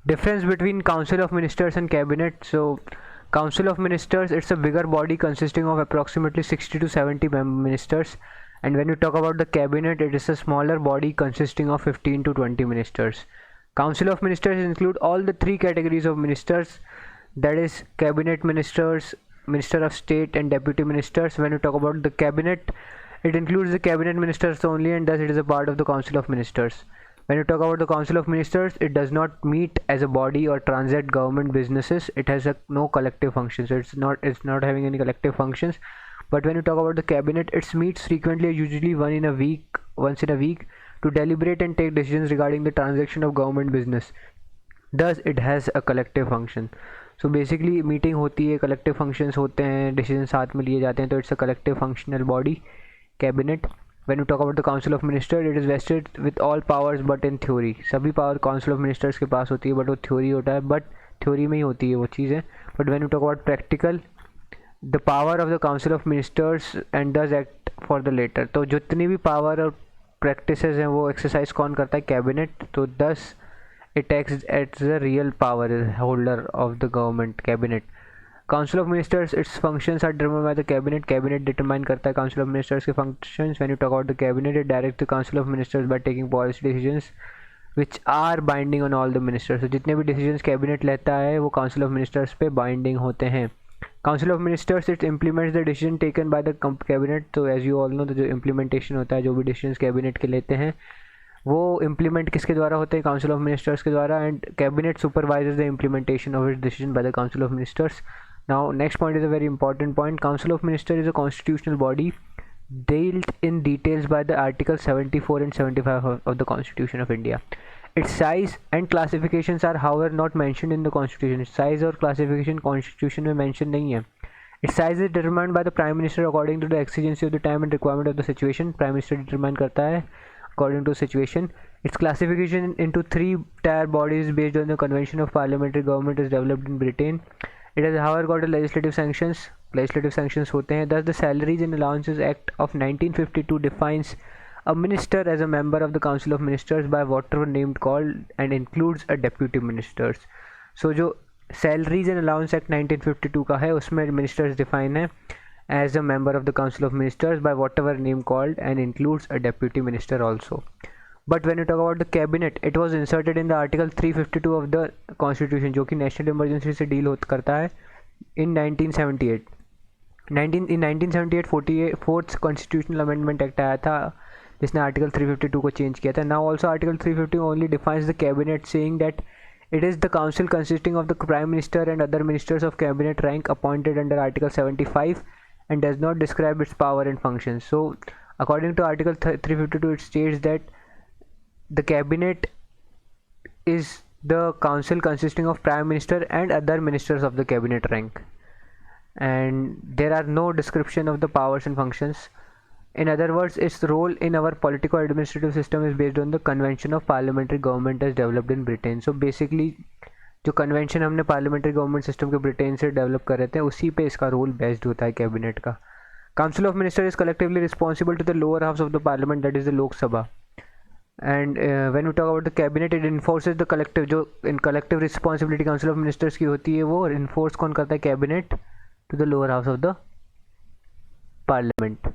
Difference between Council of Ministers and Cabinet. So Council of Ministers, it's a bigger body consisting of approximately 60 to 70 ministers, and when you talk about the Cabinet, it is a smaller body consisting of 15 to 20 ministers. Council of Ministers include all the three categories of ministers, that is Cabinet Ministers, Minister of State and Deputy Ministers. When you talk about the Cabinet, it includes the Cabinet Ministers only, and thus it is a part of the Council of Ministers. When you talk about the Council of Ministers, it does not meet as a body or transact government businesses. It has no collective functions. So it's not having any collective functions. But when you talk about the Cabinet, it meets frequently, usually once in a week, to deliberate and take decisions regarding the transaction of government business. Thus, it has a collective function. So basically, meeting होती है, collective functions होते हैं, decisions साथ में लिए जाते हैं, तो it's a collective functional body, Cabinet. When you talk about the Council of Ministers, it is vested with all powers but in theory. सभी पावर Council of Ministers के पास होती है, but वो theory होता है, but theory में ही होती है वो चीज़ें. But when you talk about practical, the power of the Council of Ministers and does act for the latter. तो जितनी भी power और practices हैं वो exercise कौन करता है? Cabinet. तो thus it acts as the real power holder of the government, Cabinet. Council of Ministers, its functions are determined by the Cabinet. Cabinet determine करता है Council of Ministers के functions. When you talk about the Cabinet, it directs the Council of Ministers by taking policy decisions which are binding on all the ministers. So जितने भी decisions Cabinet लेता है वो Council of Ministers पे binding होते हैं. Council of Ministers, it implements the decision taken by the Cabinet. तो as you all know, जो implementation होता है, जो भी decisions Cabinet के लेते हैं वो implement किसके द्वारा होते हैं? Council of Ministers के द्वारा. And Cabinet supervises the implementation of its decision by the Council of Ministers. Now next point is a very important point. Council of Ministers is a constitutional body dealt in details by the Article 74 and 75 of the Constitution of India. Its size and classifications are however not mentioned in the Constitution. Its size और classification Constitution में mention नहीं है. Its size is determined by the Prime Minister according to the exigency of the time and requirement of the situation. Prime Minister determine करता है according to situation. Its classification into three-tier bodies based on the Convention of Parliamentary Government is developed in Britain. It has however got a legislative sanctions. Legislative sanctions होते हैं. Thus the Salaries and Allowances Act of 1952 defines a minister as a member of the Council of Ministers by whatever name called and includes a deputy ministers. So जो Salaries and Allowance Act 1952 का है उसमें ministers define है as a member of the Council of Ministers by whatever name called and includes a deputy minister also. But when you talk about the Cabinet, it was inserted in the Article 352 of the Constitution, जो कि national emergency से deal करता है in 1978. In 1978 4th Constitutional Amendment Act आया था जिसने Article 352 को change किया था. Now also Article 350 only defines the Cabinet, saying that it is the council consisting of the Prime Minister and other ministers of Cabinet rank appointed under Article 75 and does not describe its power and functions. So according to Article 352, it states that the Cabinet is the council consisting of Prime Minister and other ministers of the Cabinet rank, and there are no description of the powers and functions. In other words, its role in our political administrative system is based on the Convention of Parliamentary Government as developed in Britain. So basically जो convention हमने parliamentary government system के Britain से develop कर रहे थे उसी पे इसका रोल बेस्ड होता है कैबिनेट का. Council of minister is collectively responsible to the lower house of the parliament, that is the Lok Sabha. And when we talk about the cabinet, it enforces the collective, जो in collective responsibility council of ministers की होती है वो enforce कौन करता है? Cabinet to the lower house of the parliament.